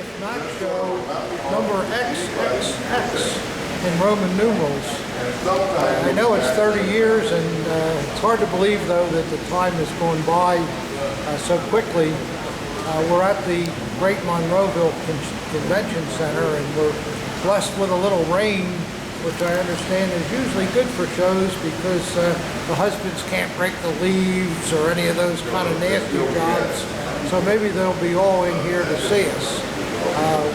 30th Mac Show, number XXX in Roman numerals. I know it's 30 years, and it's hard to believe, though, that the time has gone by so quickly. We're at the Great Monroeville Convention Center, and we're blessed with a little rain, which I understand is usually good for shows because the husbands can't break the leaves or any of those kind of nasty jobs. So maybe they'll be all in here to see us.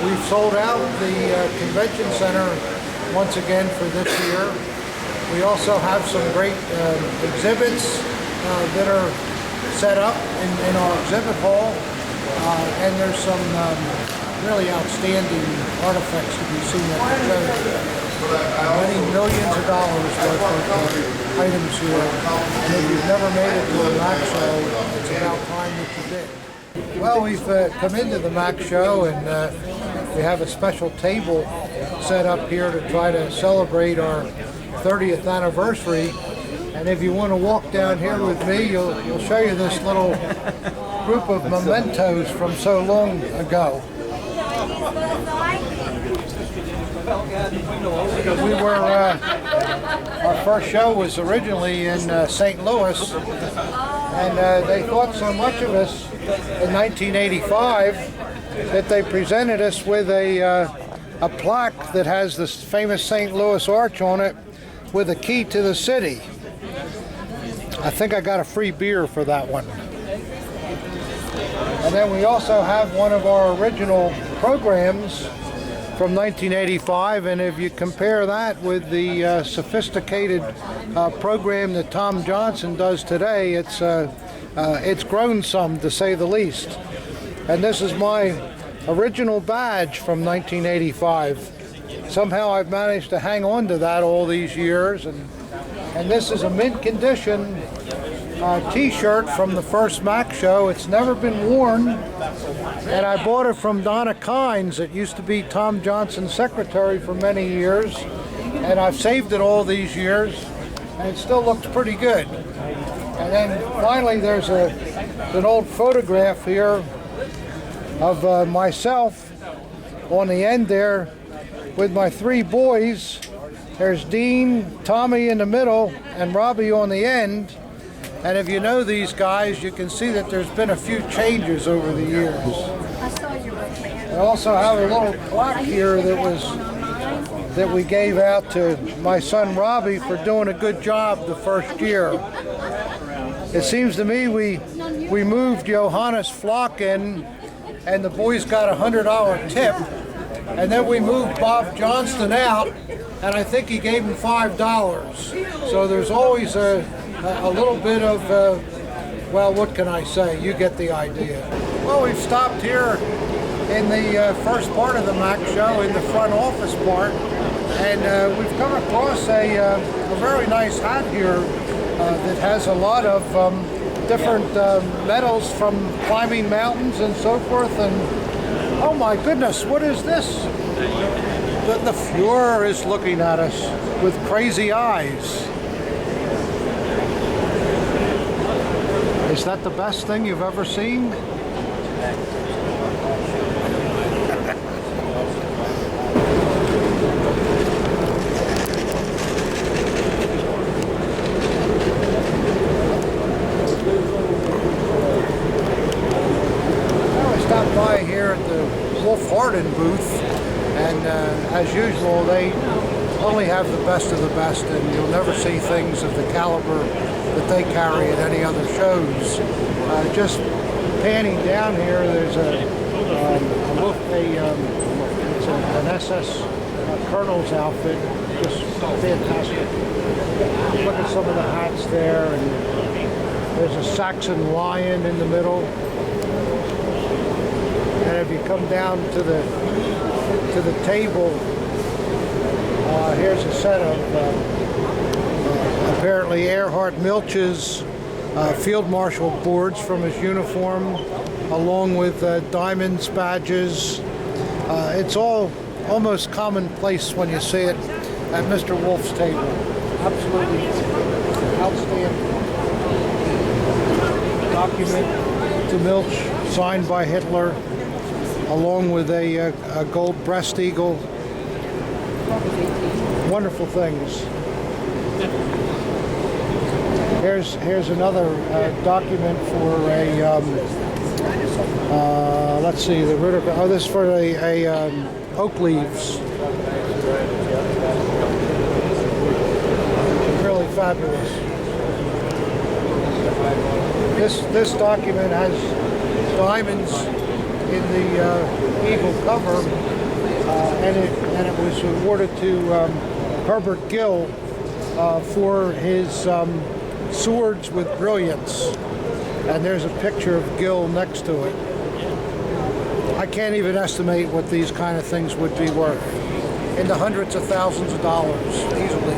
We've sold out the convention center once again for this year. We also have some great exhibits that are set up in our exhibit hall, and there's some really outstanding artifacts to be seen at the show. Many millions of dollars worth of items here, and if you've never made it to a Mac show, it's about time that you did. Well, we've come into the Mac show, and we have a special table set up here to try to celebrate our 30th anniversary. And if you want to walk down here with me, you'll show you this little group of mementos from so long ago. We were, our first show was originally in St. Louis, and they thought so much of us in 1985 that they presented us with a plaque that has this famous St. Louis arch on it with a key to the city. I think I got a free beer for that one. And then we also have one of our original programs from 1985, and if you compare that with the sophisticated program that Tom Johnson does today, it's grown some, to say the least. And this is my original badge from 1985. Somehow I've managed to hang on to that all these years, and this is a mint condition t-shirt from the first Mac show. It's never been worn, and I bought it from Donna Kynes. It used to be Tom Johnson's secretary for many years, and I've saved it all these years, and it still looks pretty good. And then finally there's an old photograph here of myself on the end there with my three boys. There's Dean, Tommy in the middle, and Robbie on the end. And if you know these guys, you can see that there's been a few changes over the years. I also have a little plaque here that we gave out to my son Robbie for doing a good job the first year. It seems to me we moved Johannes Flock in, and the boys got a $100 tip. And then we moved Bob Johnston out, and I think he gave him $5. So there's always a little bit of, well, what can I say? You get the idea. Well, we've stopped here in the first part of the Mac show, in the front office part, and we've come across a very nice hat here that has a lot of different medals from climbing mountains and so forth. And oh my goodness, what is this? The Fuhrer is looking at us with crazy eyes. Is that the best thing you've ever seen? I stopped by here at the Wolf Hardin booth, and as usual, they only have the best of the best, and you'll never see things of the caliber that they carry at any other shows. Just panning down here, there's an SS colonel's outfit, just fantastic. Look at some of the hats there, and there's a Saxon lion in the middle. And if you come down to the table, here's a set of apparently Erhard Milch's Field Marshal boards from his uniform, along with diamonds, badges. It's all almost commonplace when you see it at Mr. Wolf's table. Absolutely outstanding. Document to Milch, signed by Hitler. along with a gold breast eagle. Wonderful things. Here's another document for a let's see, the Ritter. Oh, this is for a oak leaves. Really fabulous. This document has diamonds in the eagle cover, and it was awarded to Herbert Gill for his swords with brilliance. And there's a picture of Gill next to it. I can't even estimate what these kind of things would be worth. In the hundreds of thousands of dollars, easily.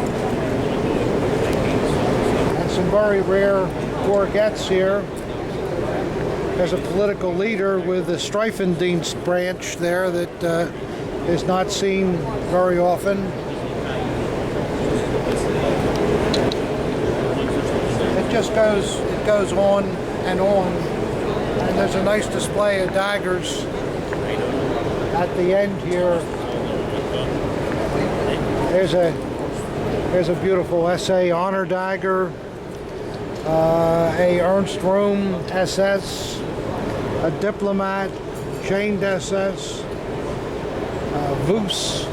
And some very rare gorgets here. There's a political leader with a Streifendienst branch there that is not seen very often. It just goes on and on. And there's a nice display of daggers at the end here. There's a beautiful SA honor dagger, a Ernst Röhm SS, a Diplomat chained SS, Vus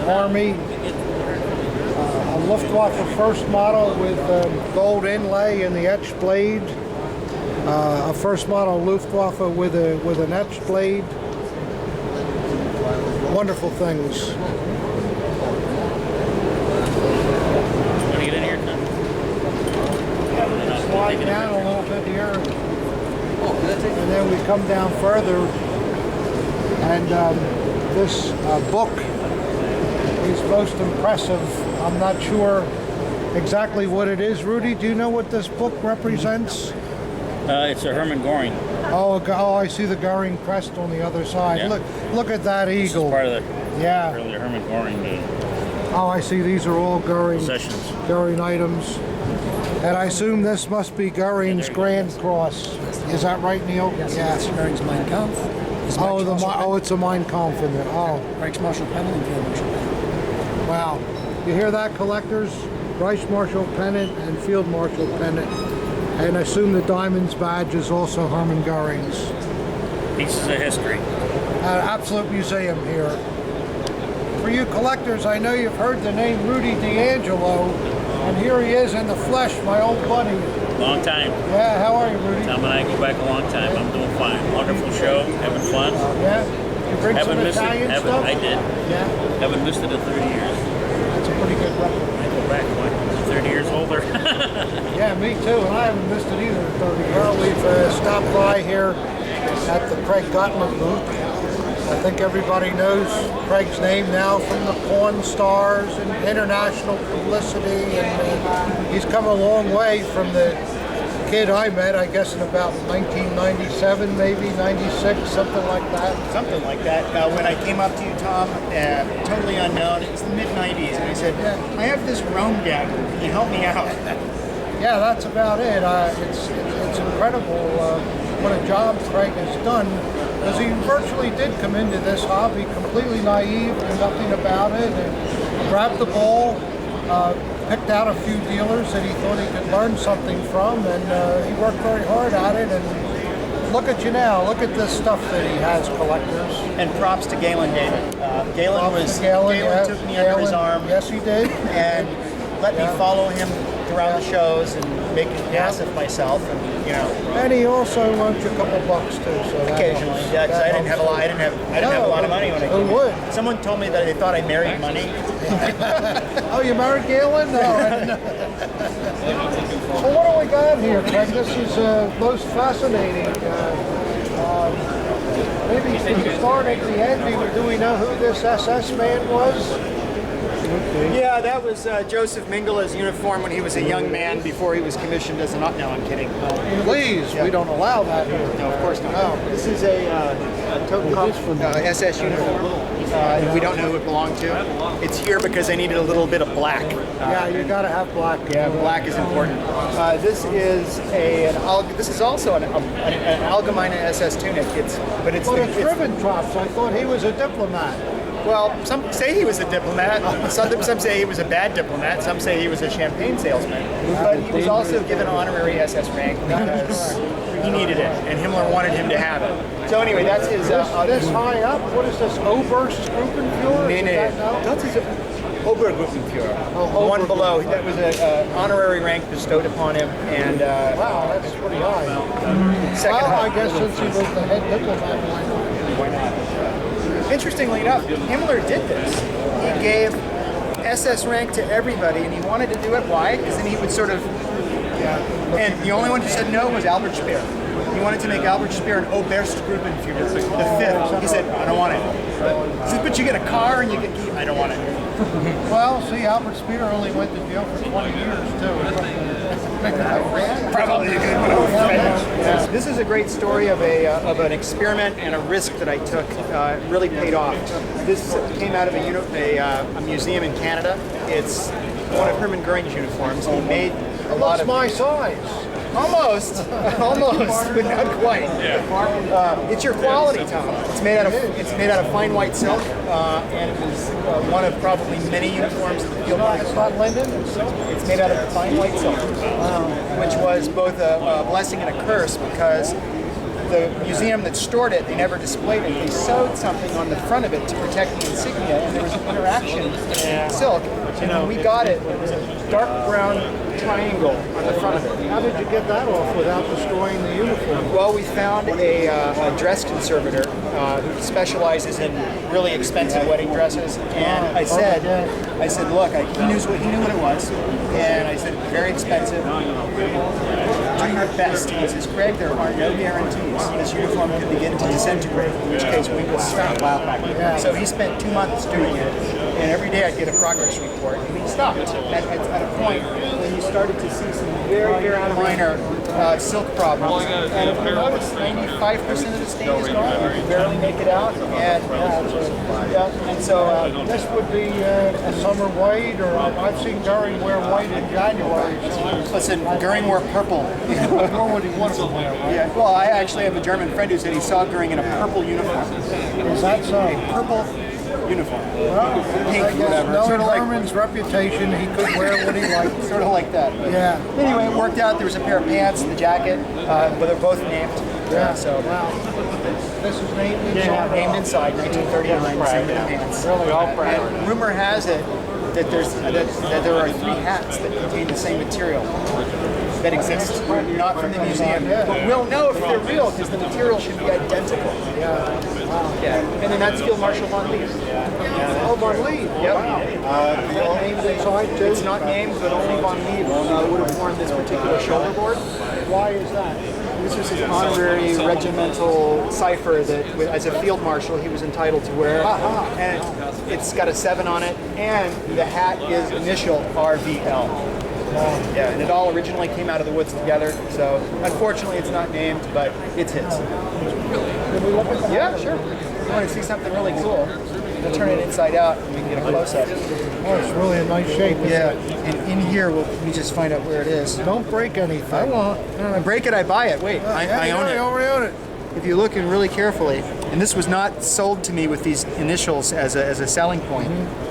Army, a Luftwaffe first model with gold inlay in the etched blade, a first model Luftwaffe with an etched blade. Wonderful things. Want to get in here? Slide down a little bit here, and then we come down further, and this book is most impressive. I'm not sure exactly what it is. Rudy, do you know what this book represents? It's a Hermann Göring. Oh, I see the Göring crest on the other side. Yeah. Look at that This eagle. is part of the Yeah. earlier Hermann Göring Oh, I see. These are all possessions. Göring items. And I assume this must be Göring's Grand Cross. Is that right, Neil? Yes, Yeah. it's Göring's Mein Kampf. His It's a Mein Kampf in it. Oh, Reichsmarschall pennant and Field Marshal pennant. wow. You hear that, collectors? Reichsmarschall pennant and Field Marshal pennant. And I assume the Diamonds badge is also Hermann Göring's. Pieces of history. Absolute museum here. For you collectors, I know you've heard the name Rudy D'Angelo, and here he is in the flesh, my old buddy. Long time. Yeah, how are you, Rudy? Tom and I go back a long time. I'm doing fine. Wonderful show. Having fun. Yeah? You bring some Haven't missed it. Italian stuff? I did. Yeah, Haven't missed it in 30 years. that's a pretty good record. I go back, what, 30 years older? Yeah, me too, and I haven't missed it either in 30 years. Well, we've stopped by here at the Craig Gottlieb booth. I think everybody knows Craig's name now from the Pawn Stars and international publicity, and he's come a long way from the kid I met, I guess in about 1997, maybe 96, something like that. Something like that. When I came up to you, Tom, totally unknown, it was the mid-90s, and I said, I have this Rome dagger, can you help me out? Yeah, that's about it. It's incredible what a job Craig has done, because he virtually did come into this hobby completely naive, knew nothing about it, and grabbed the ball, picked out a few dealers that he thought he could learn something from, and he worked very hard at it. And look at you now. Look at this stuff that he has, collectors. And props to Galen David. Galen yeah, took me under his arm Yes, he did. and let me follow him throughout the shows and make it passive myself, and And he also loaned you a couple bucks too. So that occasionally, helps. yeah, because That I didn't have a helps. lot. I didn't have a lot of money when I Who came. would? In. Someone told me that they thought I married money. Oh, you married Galen? No, I didn't know. So what do we got here, Craig? This is most fascinating. Maybe to start at the end, do we know who this SS man was? Yeah, that was Joseph Mengele's uniform when he was a young man before he was commissioned as an. No, I'm kidding. Please, we don't allow that here. No, of course not. No. This is a Totenkopf SS uniform. We don't know who it belonged to. It's here because I needed a little bit of black. Yeah, you got to have black. Yeah, black is important. This is also an Allgemeine SS tunic. It's Ribbentrop. I thought he was a diplomat. Well, some say he was a diplomat. Some say he was a bad diplomat. Some say he was a champagne salesman. But he was also given honorary SS rank because he needed it, and Himmler wanted him to have it. So anyway, that's his. This high up. What is this? Oberstgruppenführer? Nee. That is Obergruppenführer. One below. That was an honorary rank bestowed upon him, and wow, that's pretty high. Second. Well, I guess since he was the head diplomat, why not? Interestingly enough, Himmler did this. He gave SS rank to everybody, and he wanted to do it. Why? Because then he would sort of. And the only one who said no was Albert Speer. He wanted to make Albert Speer an Oberstgruppenführer, the fifth. He said, I don't want it. He said, but you get a car and you get. I don't want it. Well, see, Albert Speer only went to jail for 20 years, too. Probably a good one. This is a great story of an experiment and a risk that I took. It really paid off. This came out of a museum in Canada. It's one of Hermann Goering's uniforms. He made a lot of my size. Almost, but not quite. Yeah. It's your quality, Tom. It's made out of fine white silk, and it was one of probably many uniforms in the field. It's not linen. It's made out of fine white silk, which was both a blessing and a curse because the museum that stored it, they never displayed it. They sewed something on the front of it to protect the insignia, and there was an interaction in silk. And when we got it, it was a dark brown triangle on the front of it. How did you get that off without destroying the uniform? Well, we found a dress conservator who specializes in really expensive wedding dresses, and I said, look, he knew what it was, and I said, very expensive. Do your best. He says, Greg, there are no guarantees. This uniform could begin to disintegrate, in which case we will stop. So he spent 2 months doing it, and every day I'd get a progress report, and he stopped at a point when you started to see some very, very minor silk problems. And if you notice, 95% of the stain is gone. You can barely make it out. And so this would be a summer white, or I've seen Goering wear white in January. listen, Goering wore purple. Nor would he want to wear, right? Yeah, well, I actually have a German friend who said he saw Goering in a purple uniform. Is that so? Purple uniform. Well, Pink, I guess whatever. knowing Sort of like- Herman's reputation, he could wear what he liked. Sort of like that. Yeah. Anyway, it worked out. There was a pair of pants, the jacket, but they're both named. Yeah. So Wow. This is named inside. named inside 1939. Same with the pants. Really, all proud. And rumor has it that there are 3 hats that contain the same material that exist, not from the museum. But we'll know if they're real because the material should be identical. Yeah. And then that's Field Marshal von Lee. Oh, Von Lee. Yep. All named inside too. It's not named, but only von Lee would have worn this particular shoulder board. Why is that? This was his honorary regimental cipher that, as a field marshal, he was entitled to wear. And it's got a 7 on it, and the hat is initial RVL. Yeah, and it all originally came out of the woods together. So unfortunately, it's not named, but it's his. Can we look at that? Yeah, sure. If you want to see something really cool, we'll turn it inside out, and we can get a close up. Oh, it's really a nice shape. Isn't Yeah, it? and in here, let me just find out where it is. Don't break anything. I won't. No, I break it, I buy it. Wait, I own it. You already own it. If you look in really carefully, and this was not sold to me with these initials as a selling point,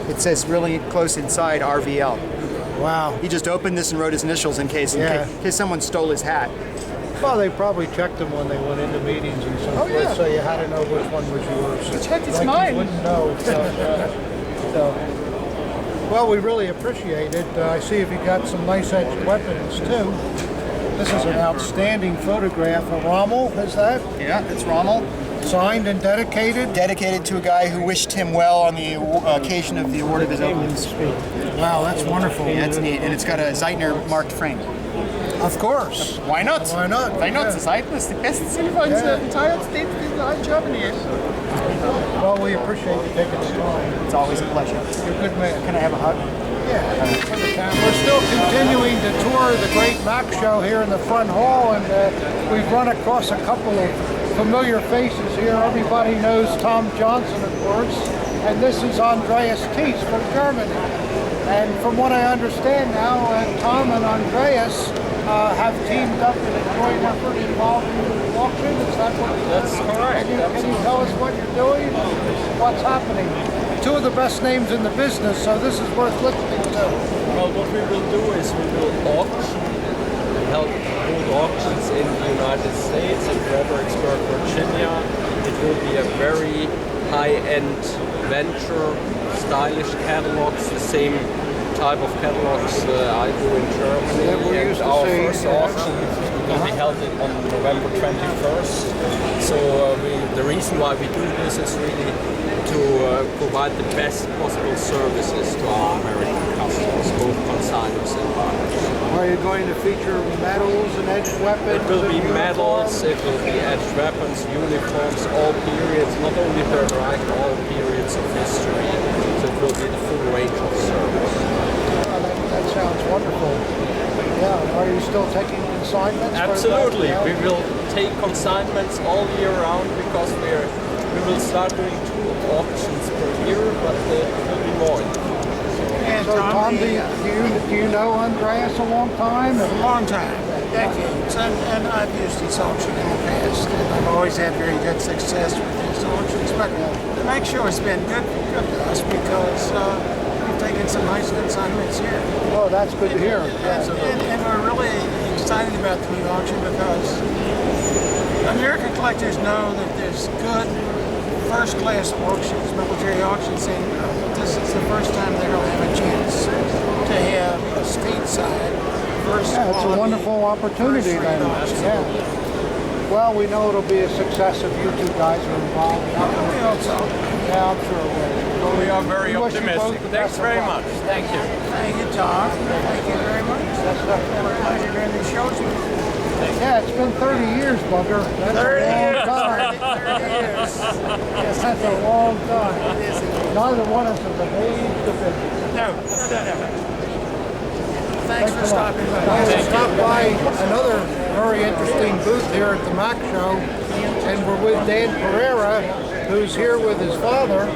it says really close inside RVL. Wow. He just opened this and wrote his initials in case someone stole his hat. Well, they probably checked them when they went into meetings and so forth, yeah. so you had to know which one was yours. I checked, it's Like mine. You wouldn't know. So, well, we really appreciate it. I see if you got some nice edged weapons too. This is an outstanding photograph of Rommel. Is that Yeah, it's Rommel. signed and dedicated? Dedicated to a guy who wished him well on the occasion of the award of his opening speech. Wow, that's wonderful. Yeah, that's neat. And it's got a Zeitner marked frame. Of course. Why not? Why not? Why not? Yeah. Zeitner is the best silver in the entire state of Germany. Well, we appreciate you taking the time. It's always a pleasure. You're a good man. Can I have a hug? Yeah. We're still continuing to tour the Great Mac Show here in the front hall, and we've run across a couple of familiar faces here. Everybody knows Tom Johnson, of course. and this is Andreas Thies from Germany. And from what I understand now, Tom and Andreas have teamed up in a joint effort involving the auction. Is that what? That's correct. Can you tell us what you're doing? What's happening? Two of the best names in the business, so this is worth listening to. Well, what we will do is we will auction, hold auctions in the United States, in Fredericksburg, Virginia. It will be a very high-end venture, stylish catalogs, the same type of catalogs I do in Germany. Yeah, we're and used to our seeing, first auction will be held on November 21st. So the reason why we do this is really to provide the best possible services to our American customers, both consignors and buyers. Are you going to feature medals and edged weapons? It will be and medals, it will be edged weapons, uniforms, all periods, not only Third Reich, all periods of history. So it will be the full range of service. Oh, that sounds wonderful. Yeah, are you still taking consignments? for that? Absolutely, Yeah. we will take consignments all year round because we will start doing 2 auctions per year, but there will be more. So Tom, do you know Andreas a long time? A long time, decades, and I've used his auction in the past, and I've always had very good success with his auctions. But to make sure it's been good to us because we've taken some nice consignments here. Oh, that's good to hear. And we're really excited about the new auction because American collectors know that there's good first-class auctions, military auctions, and this is the first time they're going to have a chance to have a stateside first Yeah, it's a quality, wonderful opportunity first-rate then. auction. Yeah. Well, we know it'll be a success if you two guys are involved. We hope so. Yeah, I'm sure it will. We are very We wish you both optimistic. the Thanks best of very luck. much. Thank you. Thank you, Tom. Thank you very much. That's Have a pleasure doing the shows with you. Yeah, it's been 30 years, Bugger. That's 30 a long years. time. 30 years. Yes, that's a long time. Neither one of us have aged a bit. No. Thanks for stopping by. I stopped by another very interesting booth here at the Mac Show, and we're with Dan Pereira, who's here with his father.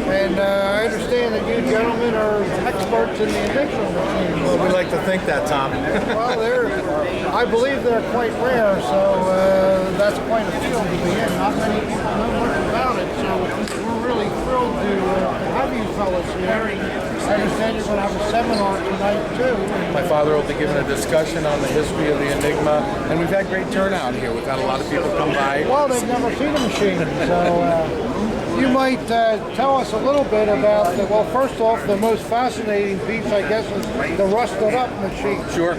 And I understand that you gentlemen are experts in the Enigma machine. Well, we like to think that, Tom. Well, I believe they're quite rare, so that's quite a field to be in. Not many people know much about it, so we're really thrilled to have you fellas here. I understand you're going to have a seminar tonight, too. My father will be giving a discussion on the history of the Enigma, and we've had great turnout here. We've had a lot of people come by. Well, they've never seen a machine, so you might tell us a little bit about, well, first off, the most fascinating piece, I guess, is the rusted up machine. Sure.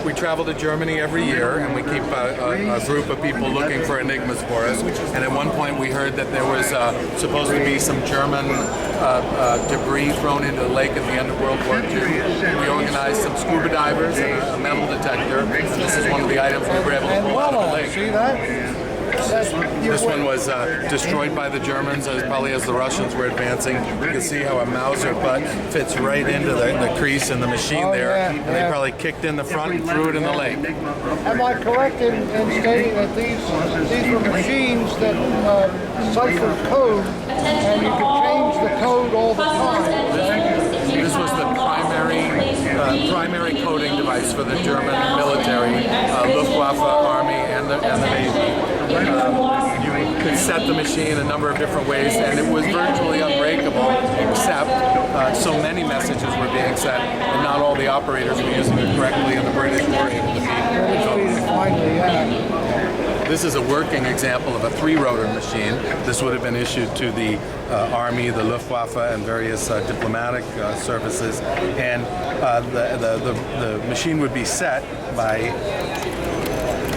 We travel to Germany every year, and we keep a group of people looking for enigmas for us. And at one point, we heard that there was supposed to be some German debris thrown into the lake at the end of World War II. We organized some scuba divers and a metal detector. This is one of the items we were able to And pull out of the voila, lake. see that? This one was destroyed by the Germans, probably as the Russians were advancing. You can see how a Mauser butt fits right into the crease in the machine Oh, there, yeah, and yeah. they probably kicked in the front and threw it in the lake. Am I correct in stating that these were machines that ciphered code, and you could change the code all the time? This was the primary coding device for the German military, Luftwaffe, Army, and the Navy. You could set the machine a number of different ways, and it was virtually unbreakable, except so many messages were being sent, and not all the operators were using it correctly, and the British were able to beat. Finally, yeah. This is a working example of a 3-rotor machine. This would have been issued to the Army, the Luftwaffe, and various diplomatic services. And the machine would be set by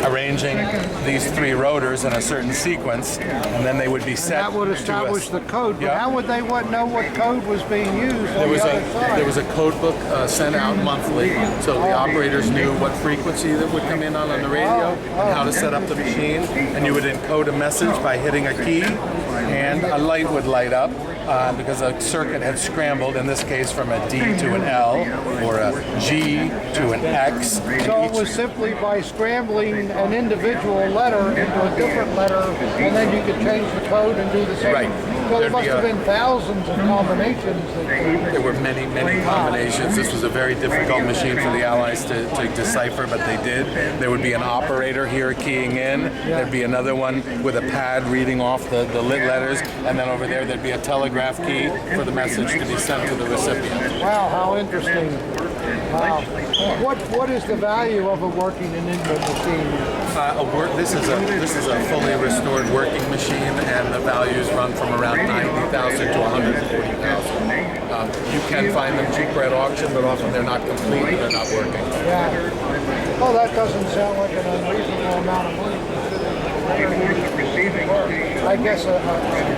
arranging these 3 rotors in a certain sequence, and then they would be set. That would establish the code, but Yeah. how would they know what code was being used on the other side? There was a code book sent out monthly, so the operators knew what frequency that would come in on the radio and how to set up the machine. And you would encode a message by hitting a key, and a light would light up because a circuit had scrambled, in this case from a D to an L or a G to an X. So it was simply by scrambling an individual letter into a different letter, and then you could change the code and do the same. Right. Well, there there'd must be have been thousands of combinations. there were many, many combinations. This was a very difficult machine for the Allies to decipher, but they did. There would be an operator here keying in. There'd be another one with a pad reading off the lit letters, and then over there'd be a telegraph key for the message to be sent to the recipient. Wow, how interesting. Wow. What is the value of a working Enigma machine? This is a fully restored working machine, and the values run from around 90,000 to 140,000. You can find them cheaper at auction, but often they're not complete; they're not working. Yeah. Well, that doesn't sound like an unreasonable amount of money. I guess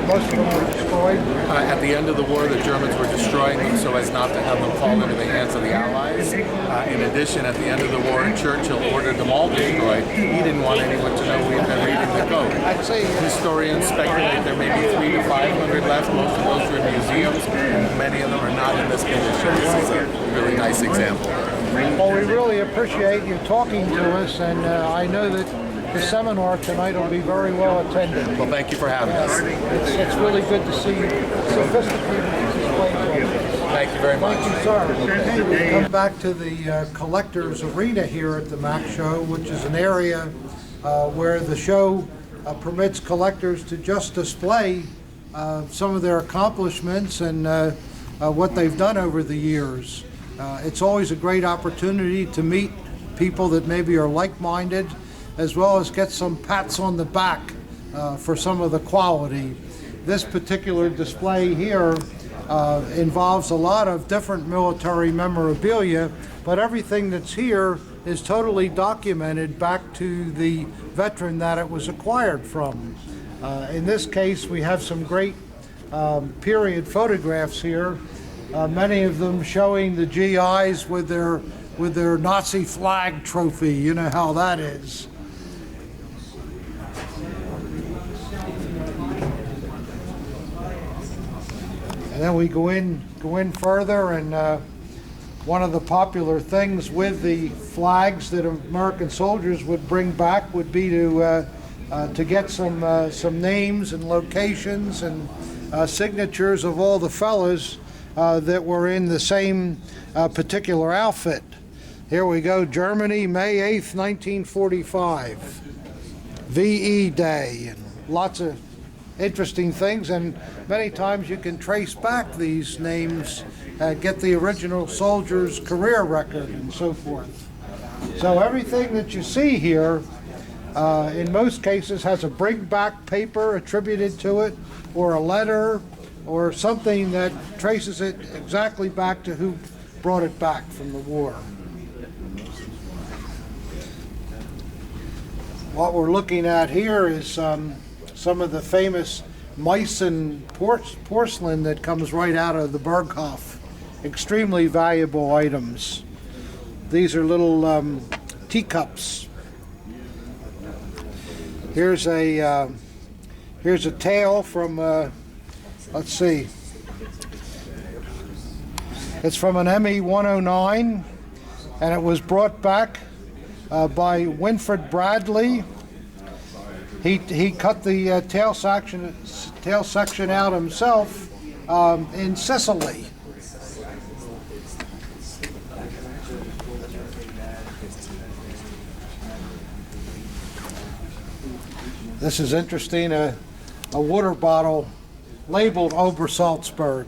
most of them were destroyed. At the end of the war, the Germans were destroying them so as not to have them fall into the hands of the Allies. In addition, at the end of the war, Churchill ordered them all destroyed. He didn't want anyone to know we'd been reading the code. I'd say Historians speculate there may be 300 to 500 left. Most of those are in museums, and many of them are not in this condition. This is a really nice example. well, we really appreciate you talking to us, and I know that the seminar tonight will be very well attended. Well, thank you for having us. It's really good to see sophisticated displays. Thank you very much. Thank you, sir. We come back to the collector's arena here at the MAC show, which is an area where the show permits collectors to just display some of their accomplishments and what they've done over the years. It's always a great opportunity to meet people that maybe are like-minded, as well as get some pats on the back for some of the quality. This particular display here involves a lot of different military memorabilia, but everything that's here is totally documented back to the veteran that it was acquired from. In this case, we have some great period photographs here, many of them showing the GIs with their Nazi flag trophy. You know how that is. And then we go in further, and one of the popular things with the flags that American soldiers would bring back would be to get some names and locations and signatures of all the fellas that were in the same particular outfit. Here we go, Germany, May 8th, 1945, VE Day, and lots of interesting things, and many times you can trace back these names, get the original soldier's career record and so forth. So everything that you see here, in most cases, has a bring back paper attributed to it, or a letter, or something that traces it exactly back to who brought it back from the war. What we're looking at here is some of the famous Meissen porcelain that comes right out of the Berghof. Extremely valuable items. These are little teacups. Here's a tale from let's see. It's from an ME 109, and it was brought back by Winfred Bradley. He cut the tail section out himself in Sicily. This is interesting, a water bottle labeled Obersalzberg.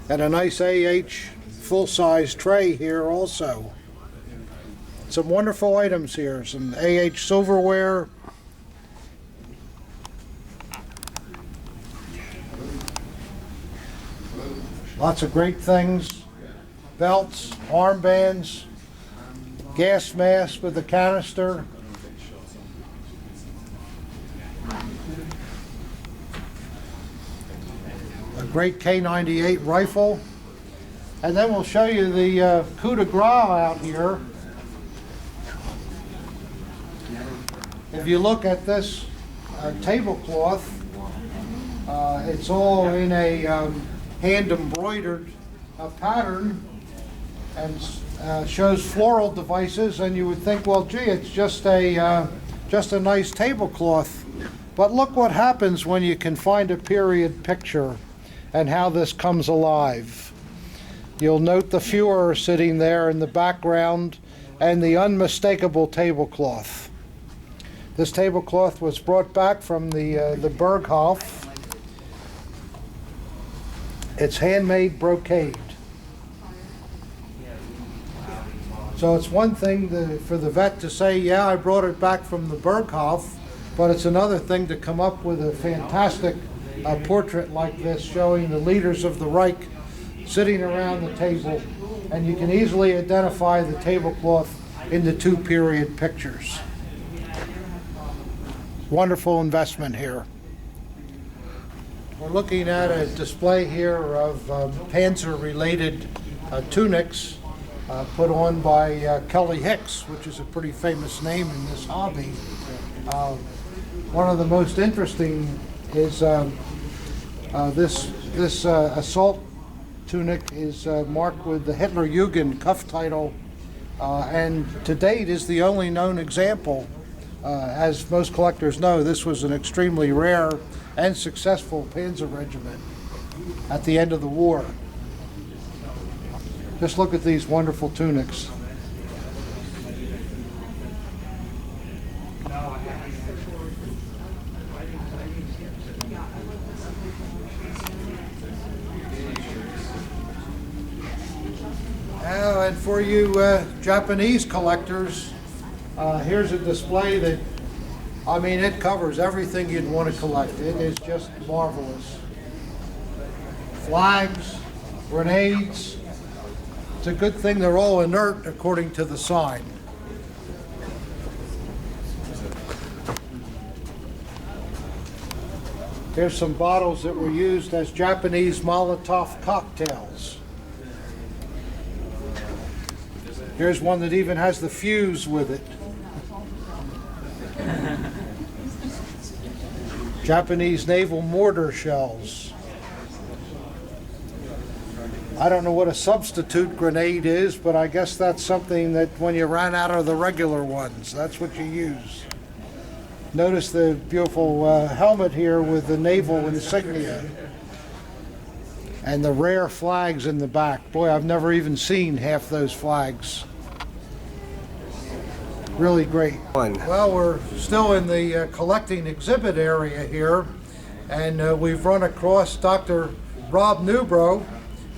And a nice AH full-size tray here also. Some wonderful items here, some AH silverware. Lots of great things, belts, armbands, gas mask with a canister. A great K98 rifle. And then we'll show you the coup de grace out here. If you look at this tablecloth, it's all in a hand embroidered pattern, and shows floral devices, and you would think, well, gee, it's just a nice tablecloth. But look what happens when you can find a period picture and how this comes alive. You'll note the Fuhrer sitting there in the background and the unmistakable tablecloth. This tablecloth was brought back from the Berghof. It's handmade brocade. So it's one thing for the vet to say, yeah, I brought it back from the Berghof, but it's another thing to come up with a fantastic portrait like this showing the leaders of the Reich sitting around the table, and you can easily identify the tablecloth in the two period pictures. Wonderful investment here. We're looking at a display here of Panzer-related tunics put on by Kelly Hicks, which is a pretty famous name in this hobby. One of the most interesting is this assault tunic is marked with the Hitlerjugend cuff title, and to date is the only known example. As most collectors know, this was an extremely rare and successful Panzer regiment at the end of the war. Just look at these wonderful tunics. And for you Japanese collectors, here's a display that, I mean, it covers everything you'd want to collect. It is just marvelous. Flags, grenades. It's a good thing they're all inert according to the sign. Here's some bottles that were used as Japanese Molotov cocktails. Here's one that even has the fuse with it. Japanese naval mortar shells. I don't know what a substitute grenade is, but I guess that's something that when you ran out of the regular ones, that's what you use. Notice the beautiful helmet here with the naval insignia and the rare flags in the back. Boy, I've never even seen half those flags. Really great. Well, we're still in the collecting exhibit area here, and we've run across Dr. Rob Newbrough.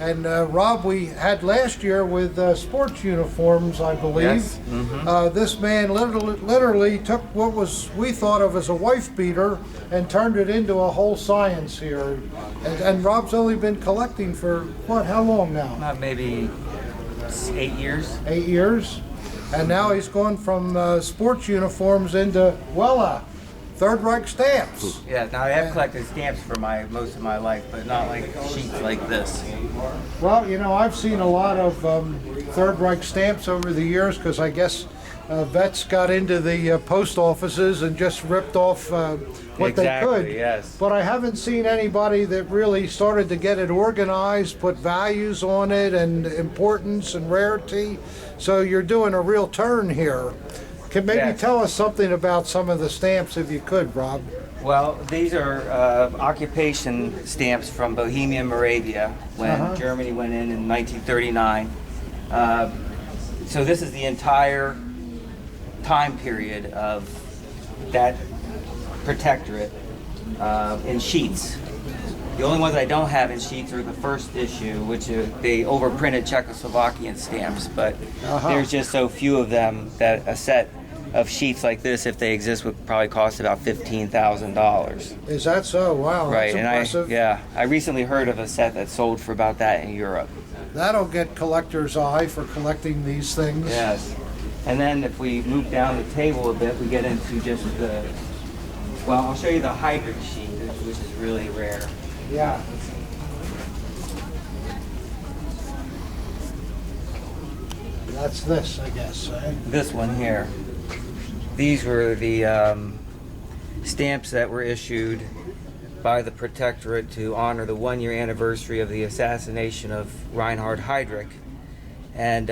And Rob, we had last year with sports uniforms, I believe. Yes. Mm-hmm. This man literally took what we thought of as a wife beater and turned it into a whole science here. And Rob's only been collecting for, what, how long now? Maybe 8 years. 8 years. And now he's gone from sports uniforms into, well, Third Reich stamps. Yeah, now I have collected stamps for most of my life, but not like sheets like this. Well, you know, I've seen a lot of Third Reich stamps over the years because I guess vets got into the post offices and just ripped off what they could. Yes. But I haven't seen anybody that really started to get it organized, put values on it and importance and rarity. So you're doing a real turn here. Can maybe tell us something about some of the stamps if you could, Rob? Well, these are occupation stamps from Bohemia, Moravia, when Germany went in 1939. So this is the entire time period of that protectorate in sheets. The only ones I don't have in sheets are the first issue, which they overprinted Czechoslovakian stamps, but there's just so few of them that a set of sheets like this, if they exist, would probably cost about $15,000. Is that so? Wow, right, that's impressive. I recently heard of a set that sold for about that in Europe. That'll get collector's eye for collecting these things. Yes, and then if we move down the table a bit, we get into just well, I'll show you the hybrid sheet, which is really rare. Yeah. That's this, I guess. This one here. These were the stamps that were issued by the Protectorate to honor the 1-year anniversary of the assassination of Reinhard Heydrich. And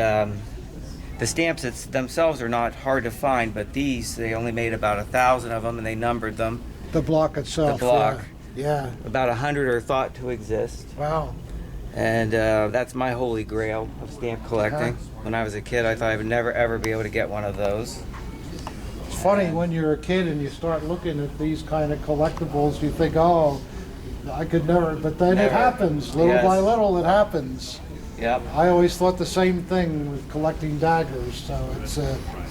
the stamps themselves are not hard to find, but these, they only made about 1,000 of them, and they numbered them. The block itself. The block. Yeah. About 100 are thought to exist. Wow. And that's my holy grail of stamp collecting. When I was a kid, I thought I would never ever be able to get one of those. It's funny when you're a kid and you start looking at these kind of collectibles, you think, oh, I could never, but then it Never. happens. Little Yes. by little, it happens. Yep. I always thought the same thing with collecting daggers, so it's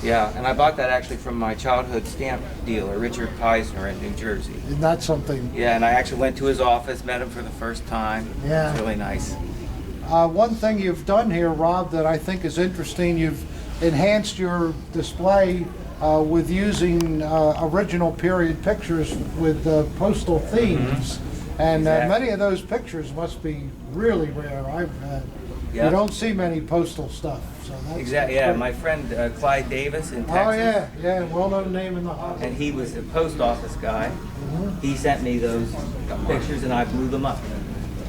Yeah, and I bought that actually from my childhood stamp dealer, Richard Peisner in New Jersey. not something. Yeah, and I actually went to his office, met him for the first time. Yeah. It's really nice. One thing you've done here, Rob, that I think is interesting, you've enhanced your display with using original period pictures with postal themes. And Exactly. many of those pictures must be really rare. Yeah. You don't see many postal stuff. So that's Exactly. Yeah, great. my friend Clyde Davis in Texas. Oh yeah, well-known name in the hobby. And he was a post office guy. He sent me those pictures, and I blew them up.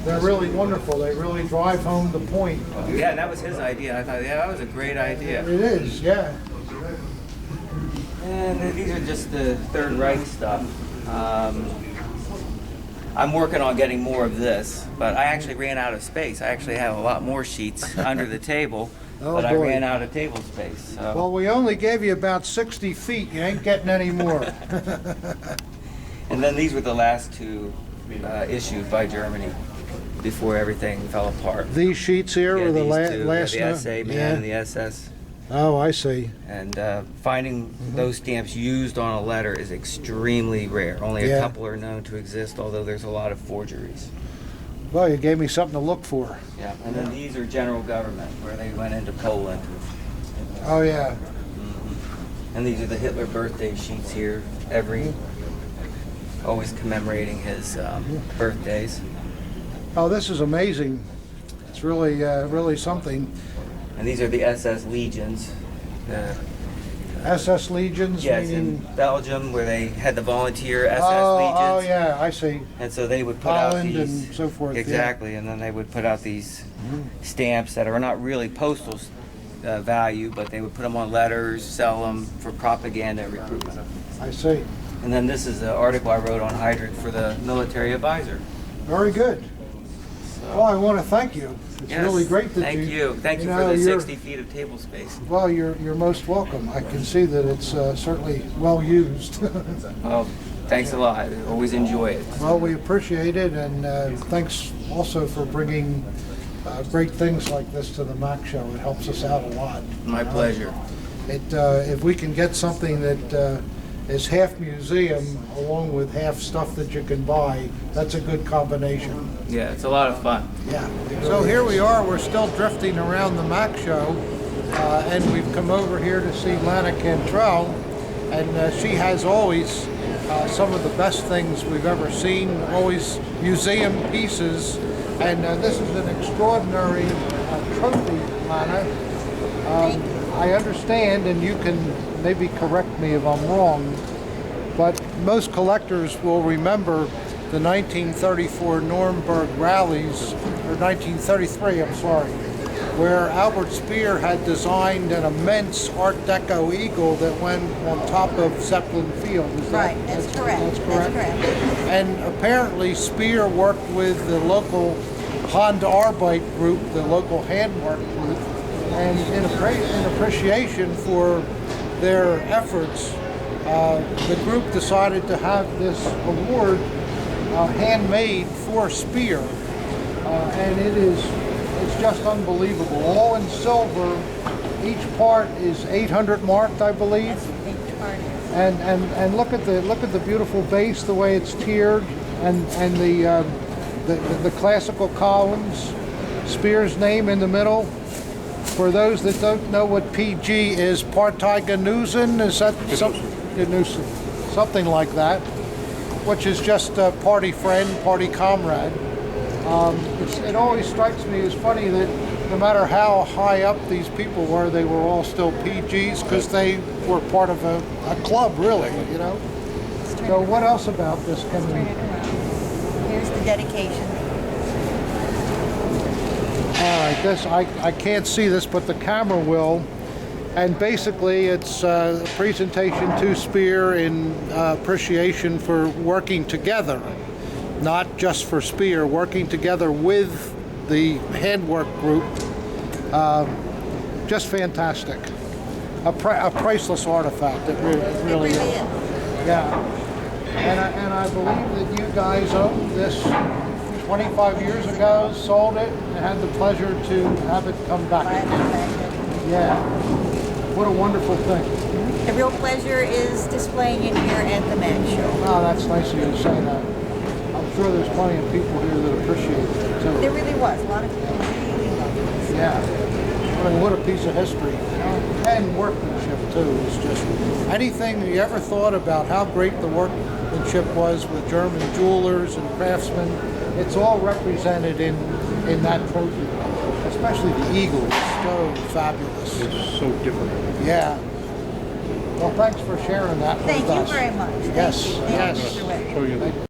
They're really wonderful. They really drive home the point. Yeah, and that was his idea. I thought, yeah, that was a great idea. It is, yeah. And these are just the Third Reich stuff. I'm working on getting more of this, but I actually ran out of space. I actually have a lot more sheets under the table, Oh, but I boy. ran out of table space. So. Well, we only gave you about 60 feet. You ain't getting any more. And then these were the last two issued by Germany before everything fell apart. These sheets here Yeah, were the these two, last the note? SA man Yeah. and the SS. Oh, I see. And finding those stamps used on a letter is extremely rare. Only a Yeah. couple are known to exist, although there's a lot of forgeries. Well, you gave me something to look for. Yeah, and then these are general government, where they went into Poland. Oh, yeah. And these are the Hitler birthday sheets here, always commemorating his birthdays. Oh, this is amazing. It's really, really something. And these are the SS Legions. SS Legions, Yes, meaning... in Belgium, where they had the volunteer SS oh, Legions. oh, yeah, I see. And so they would put Holland out these, and so forth, yeah. exactly, and then they would put out these stamps that are not really postal value, but they would put them on letters, sell them for propaganda and recruitment. I see. And then this is the article I wrote on Heydrich for the Military Advisor. Very good. Well, I want to thank you. It's Yes, really great that thank you. Thank you for know, the you're- 60 feet of table space. Well, you're most welcome. I can see that it's certainly well used. Well, thanks a lot. I always enjoy it. Well, we appreciate it, and thanks also for bringing great things like this to the MAC show. It helps us out a lot. My pleasure. If we can get something that is half museum along with half stuff that you can buy, that's a good combination. Yeah, it's a lot of fun. Yeah. So here we are. We're still drifting around the MAC show, and we've come over here to see Lana Cantrell, and she has always some of the best things we've ever seen, always museum pieces, and this is an extraordinary trophy, Lana. I understand, and you can maybe correct me if I'm wrong, but most collectors will remember the 1934 Nuremberg rallies, or 1933, I'm sorry, where Albert Speer had designed an immense Art Deco eagle that went on top of Zeppelin Field. Is that- Right, that's correct. That's correct. That's correct. And apparently Speer worked with the local Honda Arbeit group, the local handwork group, and in appreciation for their efforts, the group decided to have this award handmade for Speer, and it's just unbelievable. All in silver. Each part is 800 marked, I believe. And look at the beautiful base, the way it's tiered, and the classical columns. Speer's name in the middle. For those that don't know what PG is, Parteigenusen, is that something like that, which is just a party friend, party comrade. It always strikes me as funny that no matter how high up these people were, they were all still PGs because they were part of a club, really, you know. So what else about this can we... Here's the dedication. All right, this I can't see this, but the camera will. And basically, it's a presentation to Spear in appreciation for working together, not just for Spear, working together with the handwork group. Just fantastic. A priceless artifact. It really is. Yeah. And I believe that you guys owned this 25 years ago, sold it, and had the pleasure to have it come back again. Yeah. What a wonderful thing. The real pleasure is displaying it here at the Mag Show. Oh, that's nice of you to say that. I'm sure there's plenty of people here that appreciate it too. There really was. A lot of people really loved it. Yeah. What a piece of history. And workmanship too. It's just anything you ever thought about how great the workmanship was with German jewelers and craftsmen. It's all represented in that trophy. Especially the eagle. It's so fabulous. It's so different. Yeah. Well, thanks for sharing that with us. Thank you very much. Yes, Thank you. yes. Thank you, Mr. Webb. Show you.